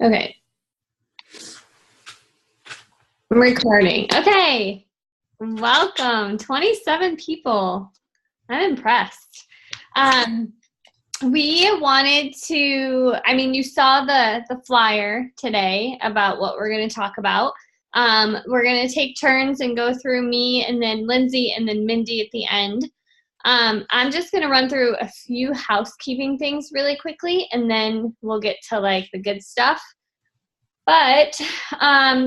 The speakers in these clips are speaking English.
Okay. I'm recording. Okay. Welcome. 27 people. I'm impressed. We wanted to, you saw the flyer today about what we're going to talk about. We're going to take turns and go through me and then Lindsay and then Mindy at the end. I'm just going to run through a few housekeeping things really quickly, and then we'll get to like the good stuff. But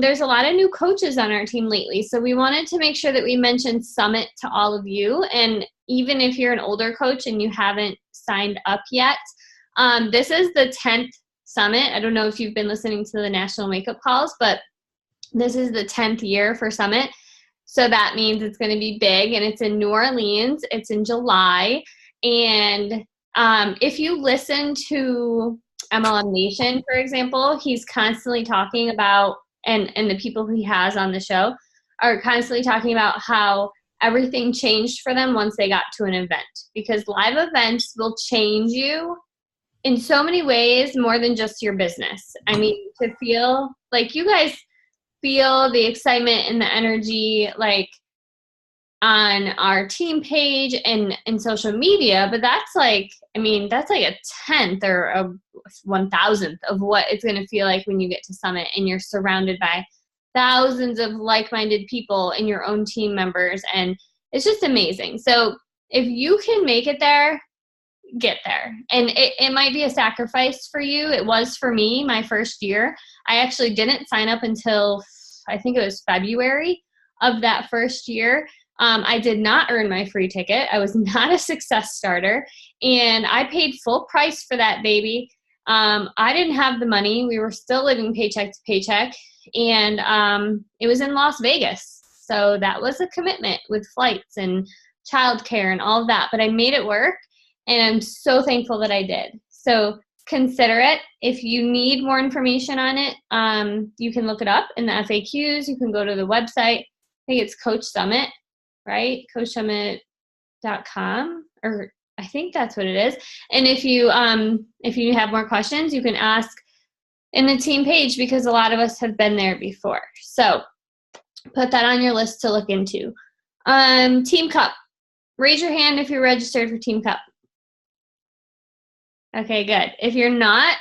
there's a lot of new coaches on our team lately, so we wanted to make sure that we mentioned Summit to all of you. And even if you're an older coach and you haven't signed up yet, this is the 10th Summit. I don't know if you've been listening to the National Makeup Calls, but this is the 10th year for Summit. So that means it's going to be big, and it's in New Orleans. It's in July. And if you listen to MLM Nation, for example, he's constantly talking about, and the people he has on the show are constantly talking about how everything changed for them once they got to an event, because live events will change you in so many ways more than just your business. I mean, to feel like you guys feel the excitement and the energy like on our team page and social media, but that's like a 10th or a 1,000th of what it's going to feel like when you get to Summit and you're surrounded by thousands of like-minded people and your own team members, and it's just amazing. So if you can make it there, get there. And it might be a sacrifice for you. It was for me my first year. I actually didn't sign up until I think it was February of that first year. I did not earn my free ticket. I was not a success starter, and I paid full price for that baby. I didn't have the money. We were still living paycheck to paycheck, and it was in Las Vegas. So that was a commitment with flights and childcare and all of that, but I made it work, and I'm so thankful that I did. So consider it. If you need more information on it, you can look it up in the FAQs. You can go to the website. I think it's Coach Summit, right? CoachSummit.com, or I think that's what it is. And if you have more questions, you can ask in the team page, because a lot of us have been there before. So put that on your list to look into. Team Cup. Raise your hand if you're registered for Team Cup. Okay, good. If you're not,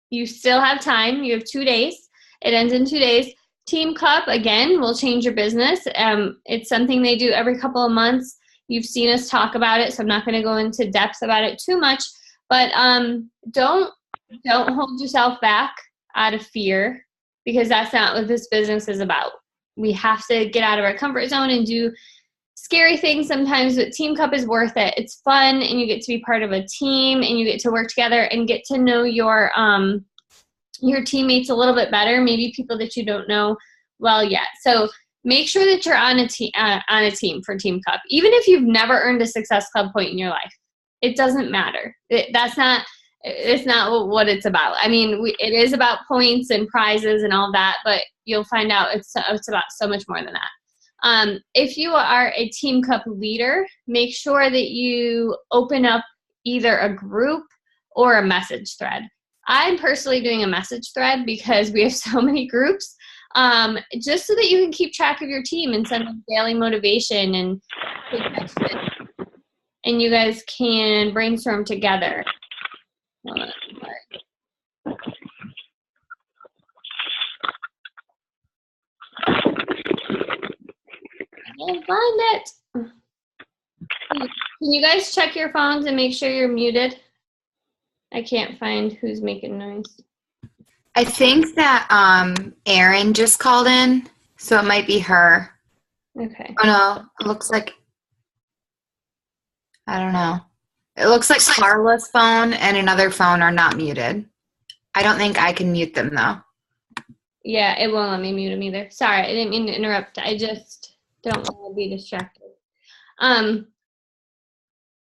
you still have time. You have 2 days. It ends in 2 days. Team Cup, again, will change your business. It's something they do every couple of months. You've seen us talk about it, so I'm not going to go into depth about it too much. But don't hold yourself back out of fear, because that's not what this business is about. We have to get out of our comfort zone and do scary things sometimes, but Team Cup is worth it. It's fun, and you get to be part of a team, and you get to work together and get to know your teammates a little bit better, maybe people that you don't know well yet. So make sure that you're on a team for Team Cup. Even if you've never earned a Success Club point in your life, it doesn't matter. It's not what it's about. I mean, it is about points and prizes and all that, but you'll find out it's about so much more than that. If you are a Team Cup leader, make sure that you open up either a group or a message thread. I'm personally doing a message thread because we have so many groups, just so that you can keep track of your team and send them daily motivation and you guys can brainstorm together. Hold on, I can't find it. Can you guys check your phones and make sure you're muted? I can't find who's making noise. I think that Erin just called in, so it might be her. Okay. Oh no, it looks like, I don't know. It looks like Carla's phone and another phone are not muted. I don't think I can mute them though. Yeah, it won't let me mute them either. Sorry, I didn't mean to interrupt. I just don't want to be distracted.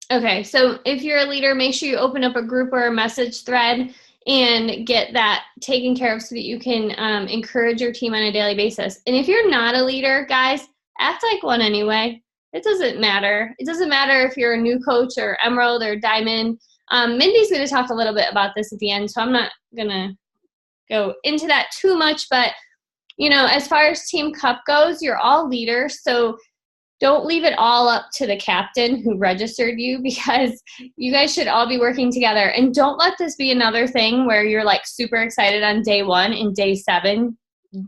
Okay, so if you're a leader, make sure you open up a group or a message thread and get that taken care of so that you can encourage your team on a daily basis. And if you're not a leader, guys, act like one anyway. It doesn't matter. It doesn't matter if you're a new coach or Emerald or Diamond. Mindy's going to talk a little bit about this at the end, so I'm not going to go into that too much, but as far as Team Cup goes, you're all leaders, so don't leave it all up to the captain who registered you, because you guys should all be working together. And don't let this be another thing where you're like super excited on day 1 and day 7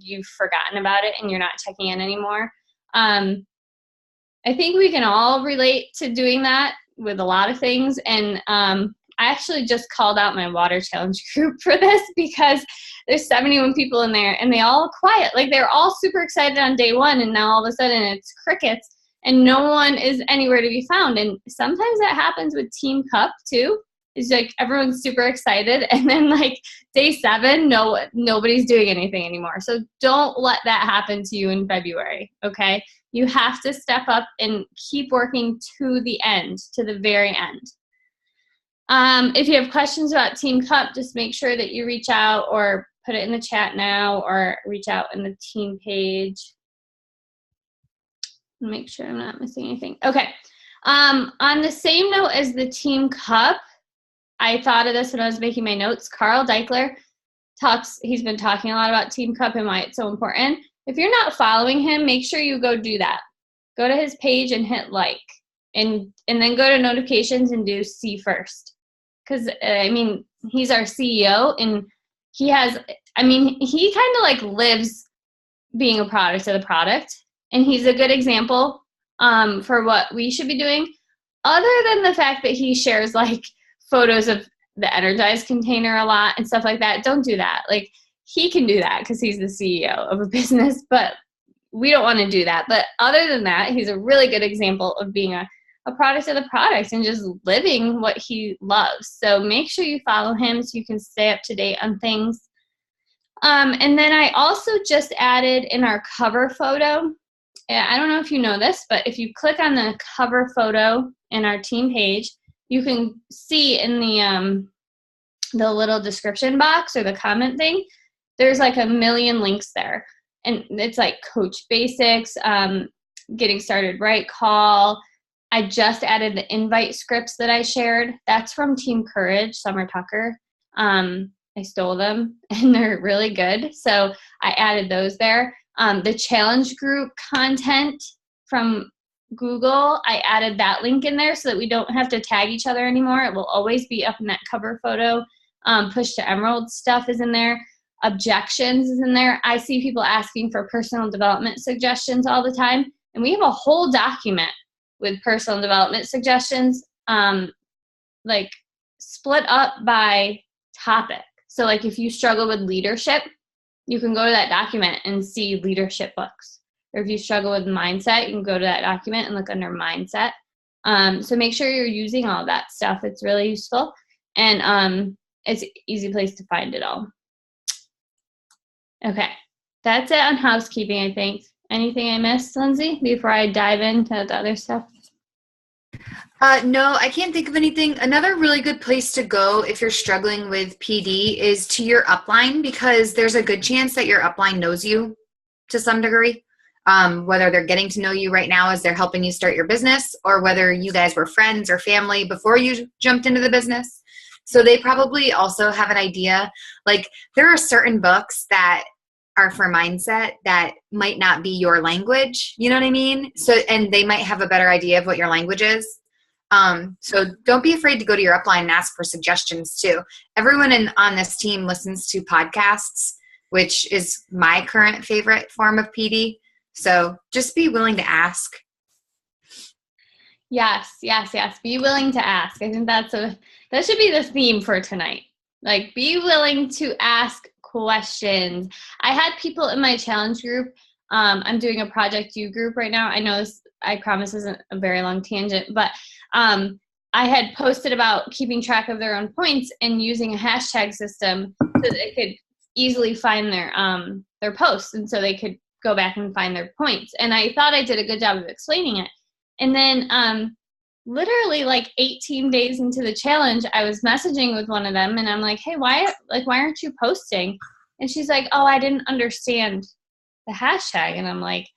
you've forgotten about it and you're not checking in anymore. I think we can all relate to doing that with a lot of things. And I actually just called out my water challenge group for this, because there's 71 people in there and they all quiet. Like, they're all super excited on day 1, and now all of a sudden it's crickets and no one is anywhere to be found. And sometimes that happens with Team Cup too. It's like everyone's super excited, and then like day 7, nobody's doing anything anymore. So don't let that happen to you in February, okay? You have to step up and keep working to the end, to the very end. If you have questions about Team Cup, just make sure that you reach out or put it in the chat now, or reach out in the team page. Make sure I'm not missing anything. Okay. On the same note as the Team Cup, I thought of this when I was making my notes. Carl Deichler he's been talking a lot about Team Cup and why it's so important. If you're not following him, make sure you go do that. Go to his page and hit like, and then go to notifications and do see first. Because, he's our CEO, and he kind of like lives being a product of the product. And he's a good example for what we should be doing. Other than the fact that he shares like photos of the Energize container a lot and stuff like that, don't do that. Like, he can do that because he's the CEO of a business, but we don't want to do that. But other than that, he's a really good example of being a product of the product and just living what he loves. So make sure you follow him so you can stay up to date on things. And then I also just added in our cover photo, I don't know if you know this, but if you click on the cover photo in our team page, you can see in the little description box or the comment thing, there's like 1 million links there. And it's like Coach Basics, Getting Started Right call. I just added the invite scripts that I shared. That's from Team Courage, Summer Tucker. I stole them and they're really good. So I added those there. The challenge group content from Google, I added that link in there so that we don't have to tag each other anymore. It will always be up in that cover photo. Push to Emerald stuff is in there. Objections is in there. I see people asking for personal development suggestions all the time. And we have a whole document with personal development suggestions, like split up by topic. So like if you struggle with leadership, you can go to that document and see leadership books. Or if you struggle with mindset, you can go to that document and look under mindset. So make sure you're using all that stuff. It's really useful. And it's an easy place to find it all. Okay, that's it on housekeeping, I think. Anything I missed, Lindsay, before I dive into the other stuff? No, I can't think of anything. Another really good place to go if you're struggling with PD is to your upline, because there's a good chance that your upline knows you to some degree, whether they're getting to know you right now as they're helping you start your business, or whether you guys were friends or family before you jumped into the business. So they probably also have an idea. Like, there are certain books that are for mindset that might not be your language, you know what I mean? So, and they might have a better idea of what your language is. So don't be afraid to go to your upline and ask for suggestions too. Everyone on this team listens to podcasts, which is my current favorite form of PD. So just be willing to ask. Yes. Be willing to ask. I think that should be the theme for tonight. Like, be willing to ask questions. I had people in my challenge group. I'm doing a Project U group right now. I know this, I promise, isn't a very long tangent, but I had posted about keeping track of their own points and using a hashtag system so that they could easily find their posts, and so they could go back and find their points. And I thought I did a good job of explaining it. And then literally like 18 days into the challenge, I was messaging with one of them and I'm like, hey, why aren't you posting? And she's like, oh, I didn't understand the hashtag. And I'm like,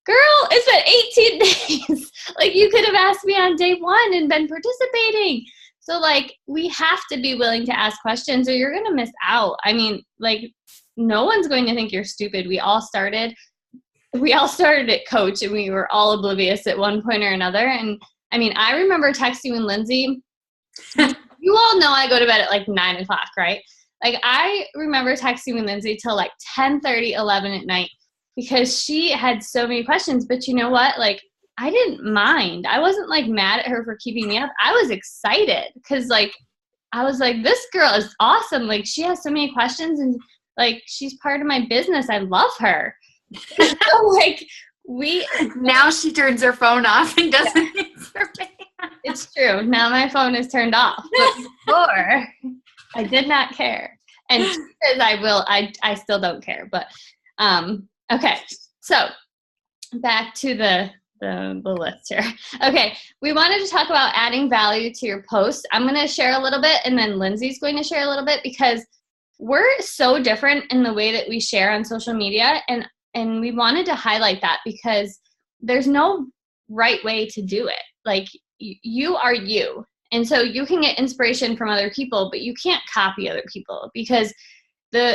girl, it's been 18 days. Like, you could have asked me on day 1 and been participating. So like, we have to be willing to ask questions or you're going to miss out. I mean, like, no one's going to think you're stupid. We all started at Coach and we were all oblivious at one point or another. And I mean, I remember texting with Lindsay. You all know I go to bed at like 9 o'clock, right? Like, I remember texting with Lindsay till like 10:30, 11 at night because she had so many questions. But you know what? Like, I didn't mind. I wasn't like mad at her for keeping me up. I was excited because like, I was like, this girl is awesome. Like, she has so many questions and like, she's part of my business. I love her. So like, now she turns her phone off and doesn't answer me. It's true. Now my phone is turned off. But before, I did not care. And because I still don't care. But okay. So back to the list here. Okay. We wanted to talk about adding value to your post. I'm going to share a little bit and then Lindsay's going to share a little bit because we're so different in the way that we share on social media. And we wanted to highlight that because there's no right way to do it. Like, you are you. And so you can get inspiration from other people, but you can't copy other people because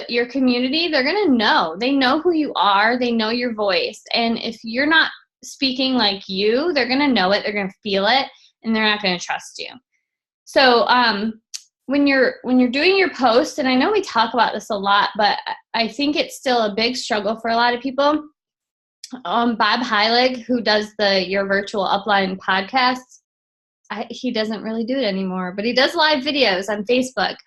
your community, they're going to know. They know who you are. They know your voice. And if you're not speaking like you, they're going to know it. They're going to feel it, and they're not going to trust you. So when you're doing your post, and I know we talk about this a lot, but I think it's still a big struggle for a lot of people. Bob Heilig, who does the Your Virtual Upline podcast, he doesn't really do it anymore, but he does live videos on Facebook.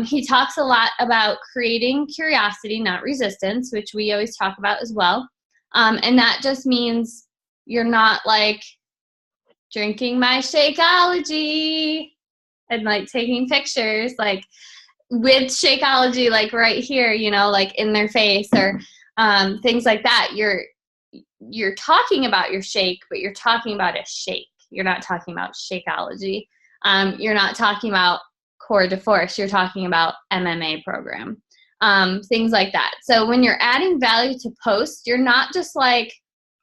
He talks a lot about creating curiosity, not resistance, which we always talk about as well. And that just means you're not like drinking my Shakeology and like taking pictures like with Shakeology, like right here, you know, like in their face or things like that. You're talking about your shake, but you're talking about a shake. You're not talking about Shakeology. You're not talking about Core de Force. You're talking about MMA program, things like that. So when you're adding value to posts, you're not just like,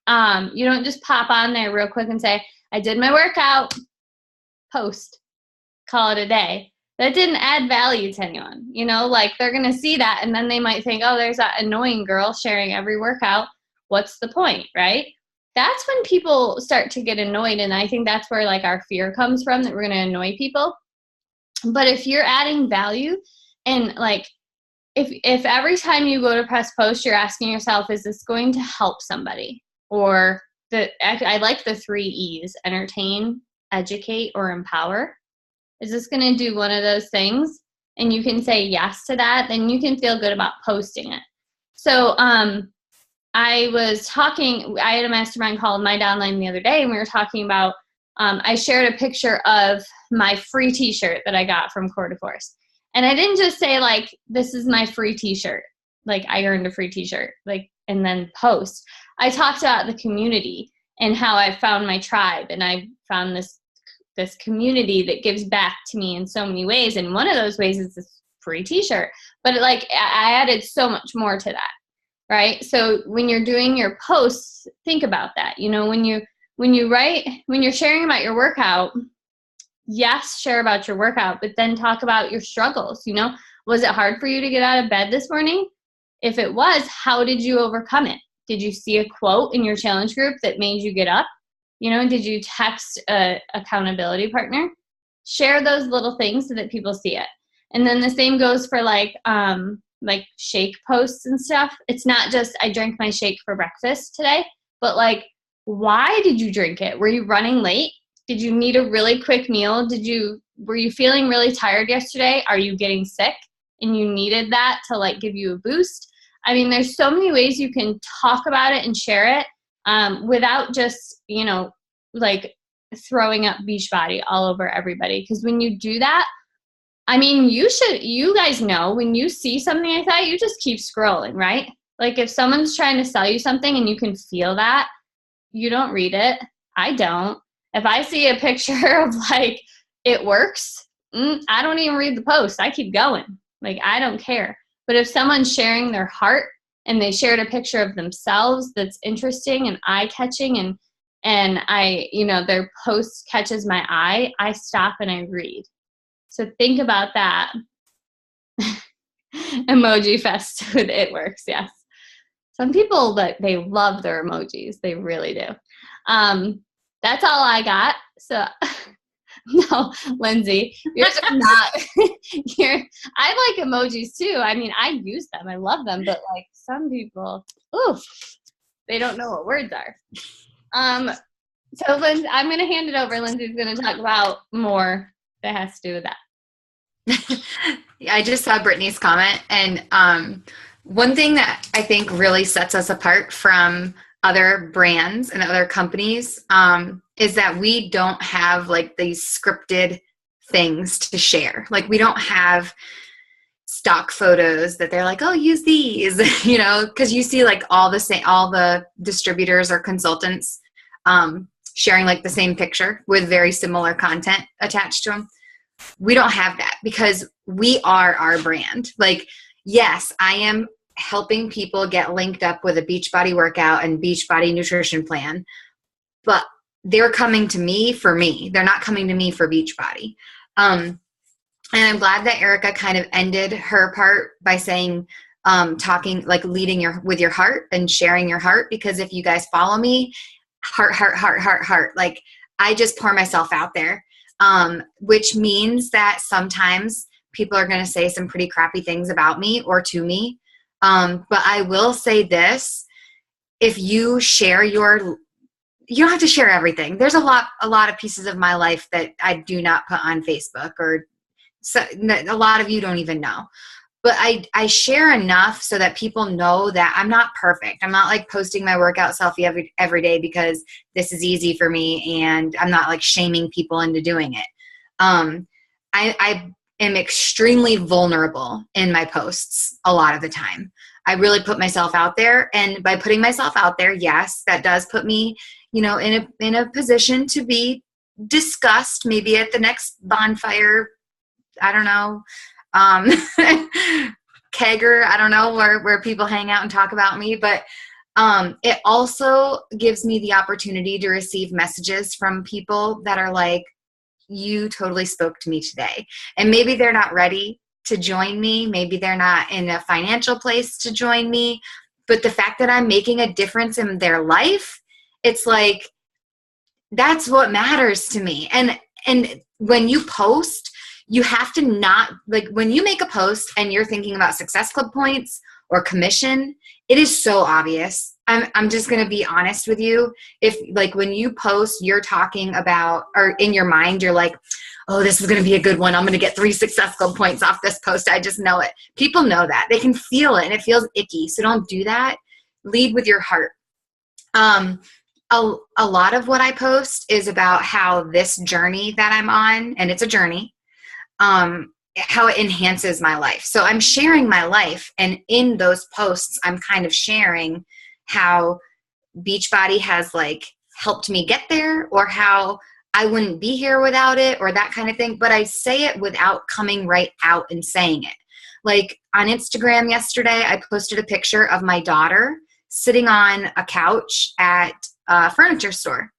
you don't just pop on there real quick and say, I did my workout, post, call it a day. That didn't add value to anyone. You know, like they're going to see that and then they might think, oh, there's that annoying girl sharing every workout. What's the point, right? That's when people start to get annoyed. And I think that's where like our fear comes from, that we're going to annoy people. But if you're adding value and like, if every time you go to press post, you're asking yourself, is this going to help somebody? Or I like the 3 E's, entertain, educate, or empower. Is this going to do one of those things? And you can say yes to that, then you can feel good about posting it. So, I had a mastermind called My Downline the other day, and we were talking about, I shared a picture of my free t-shirt that I got from Core de Force. And I didn't just say like, this is my free t-shirt, like I earned a free t-shirt, like, and then post. I talked about the community and how I found my tribe, and I found this community that gives back to me in so many ways. And one of those ways is this free t-shirt, but I added so much more to that. Right? So when you're doing your posts, think about that. You know, when you're sharing about your workout, yes, share about your workout, but then talk about your struggles. You know, was it hard for you to get out of bed this morning? If it was, how did you overcome it? Did you see a quote in your challenge group that made you get up? You know, did you text a accountability partner? Share those little things so that people see it. And then the same goes for like shake posts and stuff. It's not just I drank my shake for breakfast today, but like, why did you drink it? Were you running late? Did you need a really quick meal? Were you feeling really tired yesterday? Are you getting sick and you needed that to like give you a boost? I mean, there's so many ways you can talk about it and share it without just, you know, like throwing up Beachbody all over everybody. Because when you do that, I mean, you guys know when you see something like that, you just keep scrolling, right? Like if someone's trying to sell you something and you can feel that, you don't read it. I don't. If I see a picture of like, it works, I don't even read the post. I keep going. Like, I don't care. But if someone's sharing their heart and they shared a picture of themselves that's interesting and eye-catching and I, you know, their post catches my eye, I stop and I read. So think about that. Emoji fest with It Works. Yes. Some people they love their emojis. They really do. That's all I got. So no, Lindsay, you're just not. I like emojis too. I mean, I use them. I love them. But like some people, they don't know what words are. So Lindsay, I'm going to hand it over. Lindsay's going to talk about more that has to do with that. I just saw Brittany's comment, and one thing that I think really sets us apart from other brands and other companies is that we don't have like these scripted things to share. Like we don't have stock photos that they're like, oh, use these, you know, because you see like all the distributors or consultants sharing like the same picture with very similar content attached to them. We don't have that because we are our brand. Like, yes, I am helping people get linked up with a Beachbody workout and Beachbody nutrition plan, but they're coming to me for me. They're not coming to me for Beachbody. And I'm glad that Erica kind of ended her part by saying, talking, like leading with your heart and sharing your heart, because if you guys follow me, heart, like I just pour myself out there, which means that sometimes people are going to say some pretty crappy things about me or to me. But I will say this, if you share you don't have to share everything. There's a lot of pieces of my life that I do not put on Facebook, or so a lot of you don't even know. But I share enough so that people know that I'm not perfect. I'm not like posting my workout selfie every day because this is easy for me, and I'm not like shaming people into doing it. I am extremely vulnerable in my posts a lot of the time. I really put myself out there, and by putting myself out there, yes, that does put me, you know, in a position to be discussed maybe at the next bonfire. I don't know. Kegger, I don't know, where people hang out and talk about me, but it also gives me the opportunity to receive messages from people that are like, you totally spoke to me today. And maybe they're not ready to join me. Maybe they're not in a financial place to join me, but the fact that I'm making a difference in their life, it's like, that's what matters to me. And when you post, you have to not, like when you make a post and you're thinking about Success Club points or commission, it is so obvious. I'm just going to be honest with you. If like when you post, you're talking about, or in your mind, you're like, oh, this is going to be a good one. I'm going to get 3 Success Club points off this post. I just know it. People know that. They can feel it and it feels icky. So don't do that. Lead with your heart. A lot of what I post is about how this journey that I'm on, and it's a journey, how it enhances my life. So I'm sharing my life, and in those posts, I'm kind of sharing how Beachbody has like helped me get there, or how I wouldn't be here without it, or that kind of thing. But I say it without coming right out and saying it. Like on Instagram yesterday, I posted a picture of my daughter sitting on a couch at a furniture store.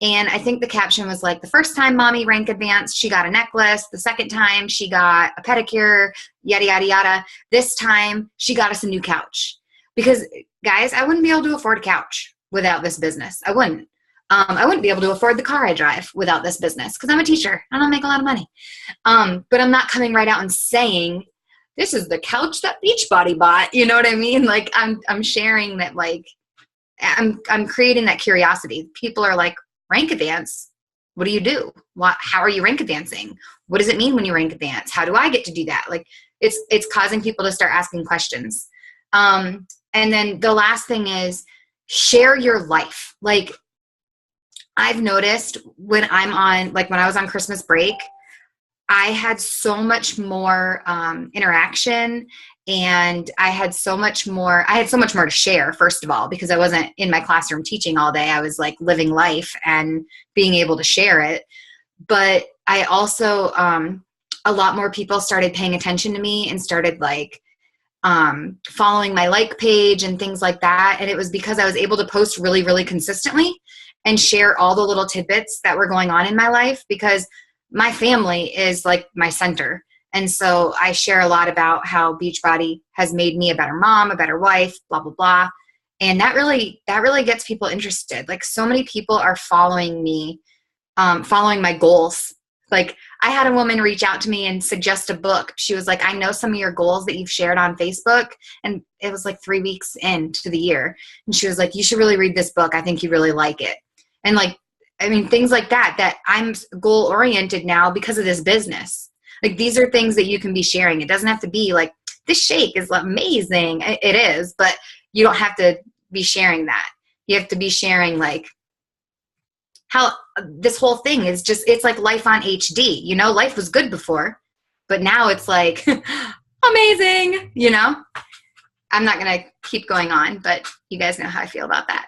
And I think the caption was like, the first time mommy rank advanced, she got a necklace. The second time she got a pedicure, yada, yada, yada. This time she got us a new couch. Because guys, I wouldn't be able to afford a couch without this business. I wouldn't. I wouldn't be able to afford the car I drive without this business, because I'm a teacher. I don't make a lot of money. But I'm not coming right out and saying, this is the couch that Beachbody bought. You know what I mean? Like I'm sharing that, like I'm creating that curiosity. People are like, rank advance? What do you do? How are you rank advancing? What does it mean when you rank advance? How do I get to do that? Like it's causing people to start asking questions. And then the last thing is share your life. Like I've noticed when I'm on, like when I was on Christmas break, I had so much more interaction, and I had so much more to share, first of all, because I wasn't in my classroom teaching all day. I was like living life and being able to share it. But I also, a lot more people started paying attention to me and started like following my like page and things like that. And it was because I was able to post really, really consistently and share all the little tidbits that were going on in my life, because my family is like my center. And so I share a lot about how Beachbody has made me a better mom, a better wife, blah, blah, blah. And that really gets people interested. Like so many people are following me, following my goals. Like I had a woman reach out to me and suggest a book. She was like, I know some of your goals that you've shared on Facebook. And it was like 3 weeks into the year. And she was like, you should really read this book. I think you really like it. And like, I mean, things like that I'm goal oriented now because of this business. Like these are things that you can be sharing. It doesn't have to be like, this shake is amazing. It is, but you don't have to be sharing that. You have to be sharing like how this whole thing is just, it's like life on HD. You know, life was good before, but now it's like amazing, you know? I'm not going to keep going on, but you guys know how I feel about that.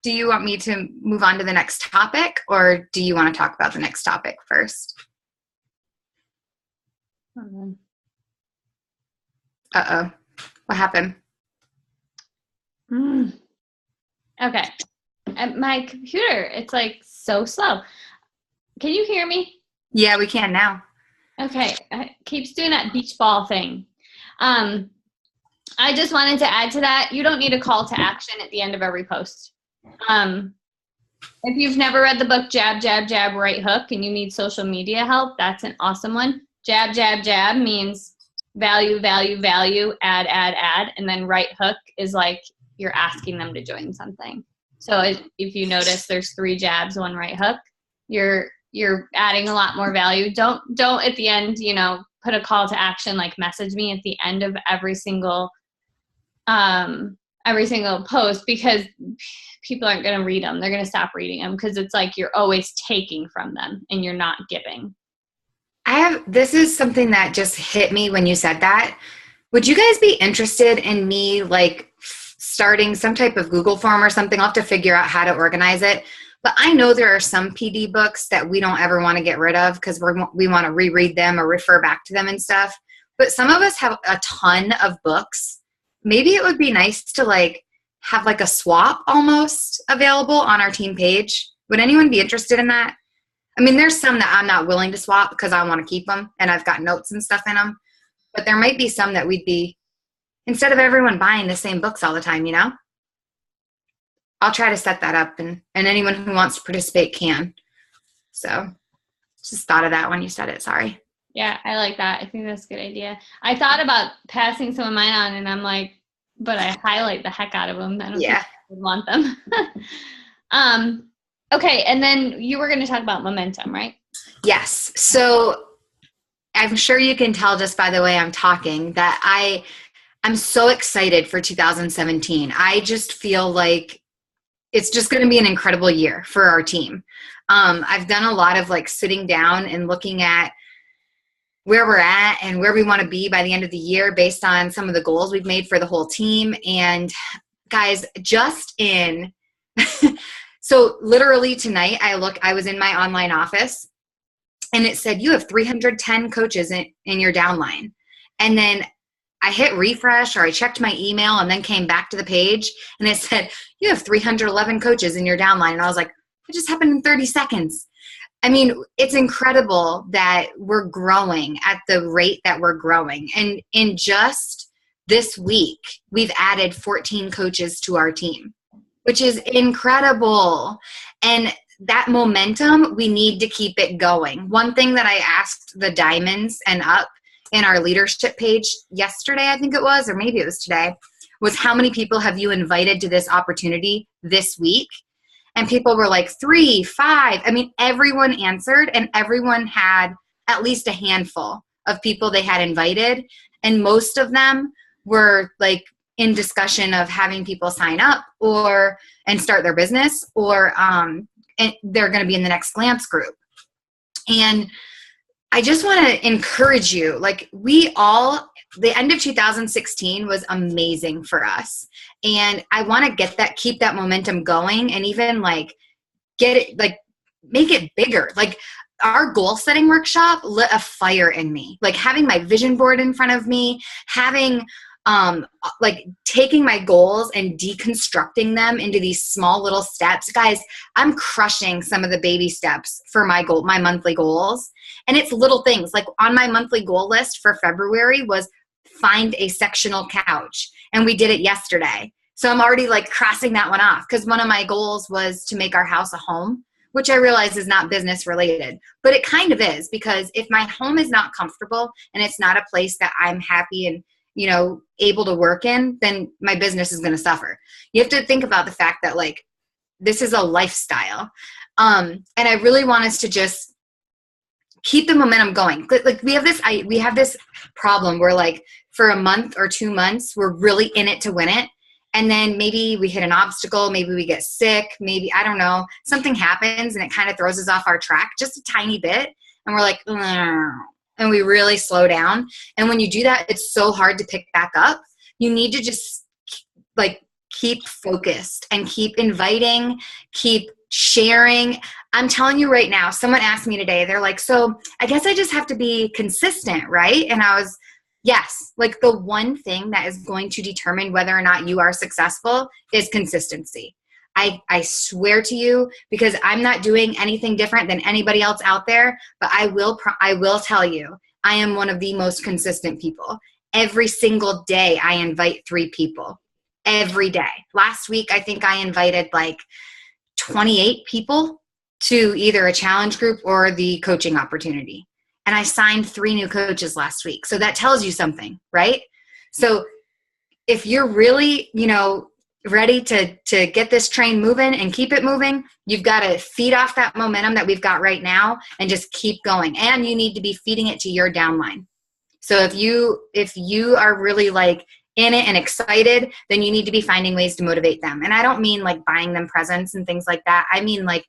Do you want me to move on to the next topic, or do you want to talk about the next topic first? Uh-oh. What happened? Okay. My computer, it's like so slow. Can you hear me? Yeah, we can now. Okay. It keeps doing that beach ball thing. I just wanted to add to that. You don't need a call to action at the end of every post. If you've never read the book Jab, Jab, Jab, Right Hook, and you need social media help, that's an awesome one. Jab, Jab, Jab means value, value, value, add, add, add. And then Right Hook is like you're asking them to join something. So if you notice there's 3 jabs, 1 right hook, you're adding a lot more value. Don't at the end, you know, put a call to action, like message me at the end of every single post, because people aren't going to read them. They're going to stop reading them because it's like you're always taking from them and you're not giving. This is something that just hit me when you said that. Would you guys be interested in me like starting some type of Google form or something? I'll have to figure out how to organize it. But I know there are some PD books that we don't ever want to get rid of because we want to reread them or refer back to them and stuff. But some of us have a ton of books. Maybe it would be nice to like have like a swap almost available on our team page. Would anyone be interested in that? I mean, there's some that I'm not willing to swap because I want to keep them and I've got notes and stuff in them. But there might be some that we'd be, instead of everyone buying the same books all the time, you know? I'll try to set that up and anyone who wants to participate can. So just thought of that when you said it. Sorry. Yeah, I like that. I think that's a good idea. I thought about passing some of mine on and I'm like, but I highlight the heck out of them. I don't think I would want them. Okay. And then you were going to talk about momentum, right? Yes. So I'm sure you can tell just by the way I'm talking that I'm so excited for 2017. I just feel like it's just going to be an incredible year for our team. I've done a lot of like sitting down and looking at where we're at and where we want to be by the end of the year based on some of the goals we've made for the whole team. And guys, just in, so literally tonight I was in my online office and it said, you have 310 coaches in your downline. And then I hit refresh or I checked my email and then came back to the page and it said, you have 311 coaches in your downline. And I was like, it just happened in 30 seconds. I mean, it's incredible that we're growing at the rate that we're growing. And in just this week, we've added 14 coaches to our team, which is incredible. And that momentum, we need to keep it going. One thing that I asked the Diamonds and Up in our leadership page yesterday, I think it was, or maybe it was today, was how many people have you invited to this opportunity this week? And people were like 3, 5. I mean, everyone answered and everyone had at least a handful of people they had invited. And most of them were like in discussion of having people sign up and start their business or and they're going to be in the next Glance group. And I just want to encourage you, like the end of 2016 was amazing for us. And I want to keep that momentum going and even like get it, like make it bigger. Like our goal setting workshop lit a fire in me, like having my vision board in front of me, having like taking my goals and deconstructing them into these small little steps. Guys, I'm crushing some of the baby steps for my monthly goals. And it's little things. Like on my monthly goal list for February was find a sectional couch. And we did it yesterday. So I'm already like crossing that one off, because one of my goals was to make our house a home, which I realize is not business related, but it kind of is, because if my home is not comfortable and it's not a place that I'm happy and, you know, able to work in, then my business is going to suffer. You have to think about the fact that like, this is a lifestyle. And I really want us to just keep the momentum going. Like we have this problem where like for a month or 2 months, we're really in it to win it. And then maybe we hit an obstacle, maybe we get sick, maybe, I don't know, something happens and it kind of throws us off our track just a tiny bit. And we're like, and we really slow down. And when you do that, it's so hard to pick back up. You need to just like keep focused and keep inviting, keep sharing. I'm telling you right now, someone asked me today, they're like, so I guess I just have to be consistent, right? And I was, yes, like the one thing that is going to determine whether or not you are successful is consistency. I swear to you, because I'm not doing anything different than anybody else out there, but I will tell you, I am one of the most consistent people. Every single day I invite 3 people. Every day. Last week, I think I invited like 28 people to either a challenge group or the coaching opportunity. And I signed 3 new coaches last week. So that tells you something, right? So if you're really, you know, ready to get this train moving and keep it moving, you've got to feed off that momentum that we've got right now and just keep going. And you need to be feeding it to your downline. So if you are really like in it and excited, then you need to be finding ways to motivate them. And I don't mean like buying them presents and things like that. I mean like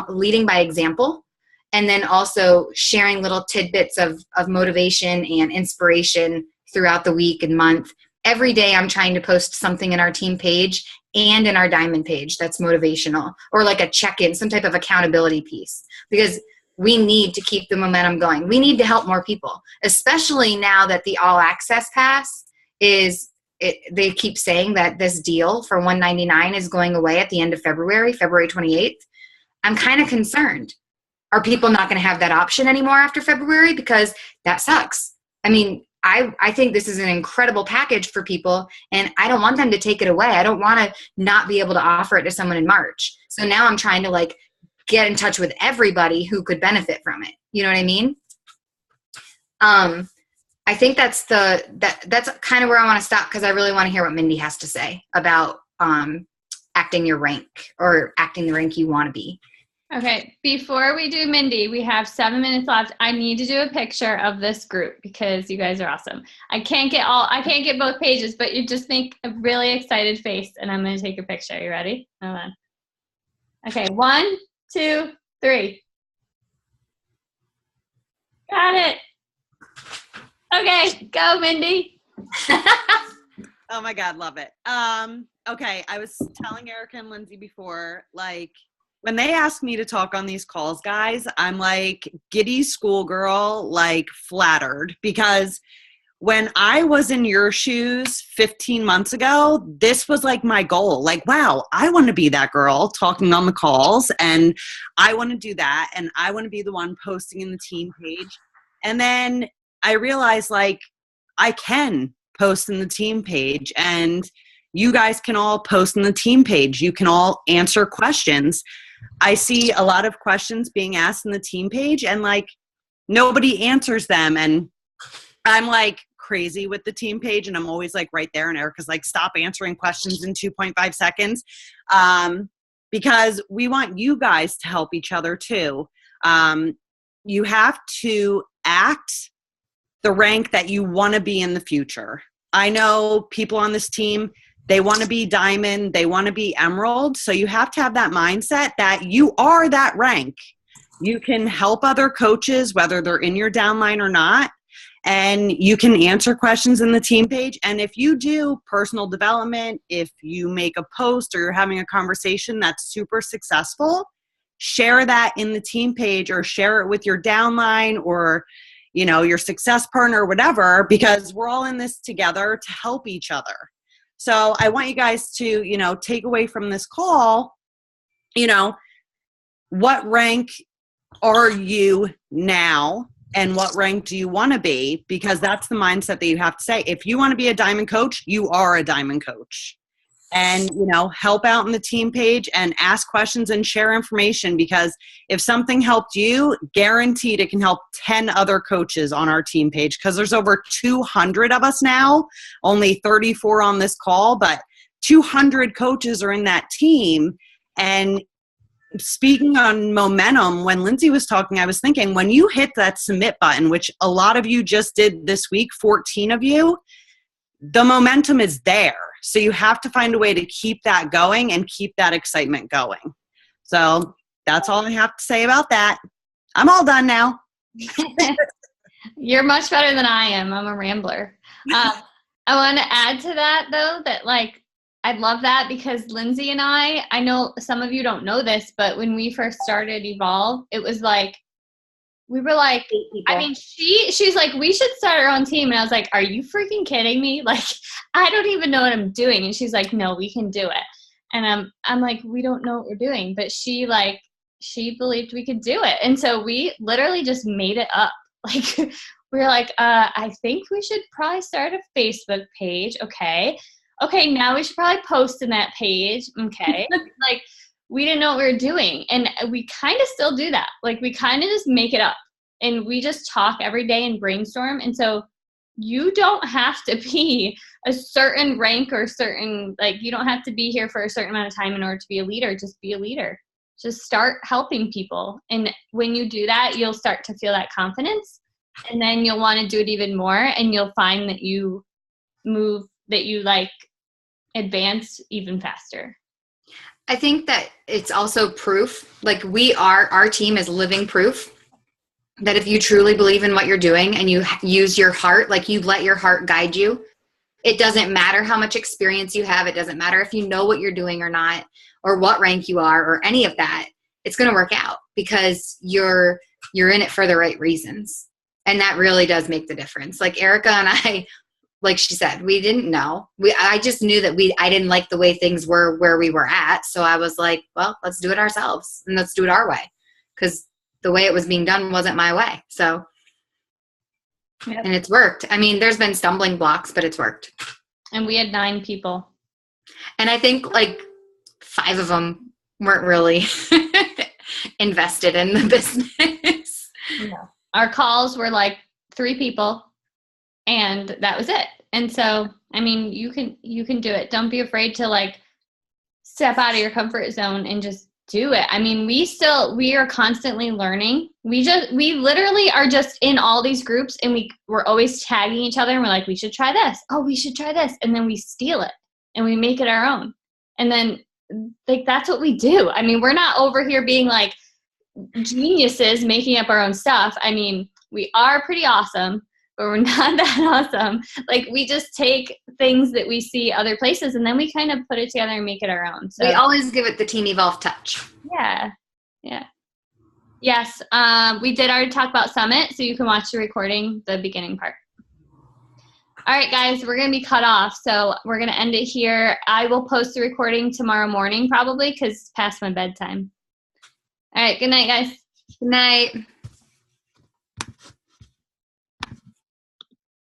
leading by example. And then also sharing little tidbits of motivation and inspiration throughout the week and month. Every day I'm trying to post something in our team page and in our diamond page that's motivational, or like a check-in, some type of accountability piece, because we need to keep the momentum going. We need to help more people, especially now that the all access pass they keep saying that this deal for $199 is going away at the end of February 28th. I'm kind of concerned. Are people not going to have that option anymore after February? Because that sucks. I mean, I think this is an incredible package for people, and I don't want them to take it away. I don't want to not be able to offer it to someone in March. So now I'm trying to like get in touch with everybody who could benefit from it. You know what I mean? I think that's kind of where I want to stop, because I really want to hear what Mindy has to say about acting your rank, or acting the rank you want to be. Okay, before we do Mindy, we have 7 minutes left. I need to do a picture of this group because you guys are awesome. I can't get both pages, but you just make a really excited face, and I'm going to take a picture. You ready? Hold on. Okay, 1, 2, 3. Got it. Okay, go, Mindy. Oh my God, love it. Okay, I was telling Erica and Lindsay before, like, when they ask me to talk on these calls, guys, I'm like giddy schoolgirl, like flattered, because when I was in your shoes 15 months ago, this was like my goal. Like, wow, I want to be that girl talking on the calls, and I want to do that, and I want to be the one posting in the team page. And then I realized like I can post in the team page, and you guys can all post in the team page. You can all answer questions. I see a lot of questions being asked in the team page, and like nobody answers them. And I'm like crazy with the team page, and I'm always like right there. And Erica's like, stop answering questions in 2.5 seconds. Because we want you guys to help each other too. You have to act the rank that you want to be in the future. I know people on this team, they want to be diamond, they want to be emerald. So you have to have that mindset that you are that rank. You can help other coaches, whether they're in your downline or not, and you can answer questions in the team page. And if you do personal development, if you make a post or you're having a conversation that's super successful, share that in the team page, or share it with your downline, or your success partner or whatever, because we're all in this together to help each other. So I want you guys to, take away from this call, what rank are you now and what rank do you want to be? Because that's the mindset that you have to say. If you want to be a diamond coach, you are a diamond coach. And, help out on the team page and ask questions and share information, because if something helped you, guaranteed it can help 10 other coaches on our team page, because there's over 200 of us now, only 34 on this call, but 200 coaches are in that team. And speaking on momentum, when Lindsay was talking, I was thinking, when you hit that submit button, which a lot of you just did this week, 14 of you, the momentum is there. So you have to find a way to keep that going and keep that excitement going. So that's all I have to say about that. I'm all done now. You're much better than I am. I'm a rambler. I want to add to that, though, that I love that, because Lindsay and I know some of you don't know this, but when we first started Evolve, it was we were she's like, we should start our own team. And I was like, are you freaking kidding me? I don't even know what I'm doing. And she's like, no, we can do it. And I'm like, we don't know what we're doing. But she believed we could do it. And so we literally just made it up. We were like, I think we should probably start a Facebook page. Okay, now we should probably post in that page. Okay. We didn't know what we were doing. And we kind of still do that. We kind of just make it up. And we just talk every day and brainstorm. And so you don't have to be a certain rank or certain, you don't have to be here for a certain amount of time in order to be a leader. Just be a leader. Just start helping people. And when you do that, you'll start to feel that confidence. And then you'll want to do it even more. And you'll find that you advance even faster. I think that it's also proof. Our team is living proof that if you truly believe in what you're doing and you use your heart, you let your heart guide you, it doesn't matter how much experience you have. It doesn't matter if you know what you're doing or not, or what rank you are, or any of that. It's going to work out because you're in it for the right reasons. And that really does make the difference. Erica and I, like she said, we didn't know. I just knew that I didn't like the way things were where we were at. So I was like, well, let's do it ourselves and let's do it our way, because the way it was being done wasn't my way. So, yep. And it's worked. I mean, there's been stumbling blocks, but it's worked. And we had 9 people. And I think 5 of them weren't really invested in the business. No. Our calls were 3 people. And that was it. And so, I mean, you can do it. Don't be afraid to step out of your comfort zone and just do it. I mean, we are constantly learning. We literally are just in all these groups, and we're always tagging each other, and we're like, we should try this. Oh, we should try this. And then we steal it and we make it our own. And then that's what we do. I mean, we're not over here being geniuses making up our own stuff. I mean, we are pretty awesome, but we're not that awesome. We just take things that we see other places, and then we kind of put it together and make it our own. So we always give it the Team Evolve touch. Yeah. Yes. We did already talk about Summit, so you can watch the recording, the beginning part. All right, guys, we're going to be cut off, so we're going to end it here. I will post the recording tomorrow morning probably, because it's past my bedtime. All right. Good night, guys. Good night.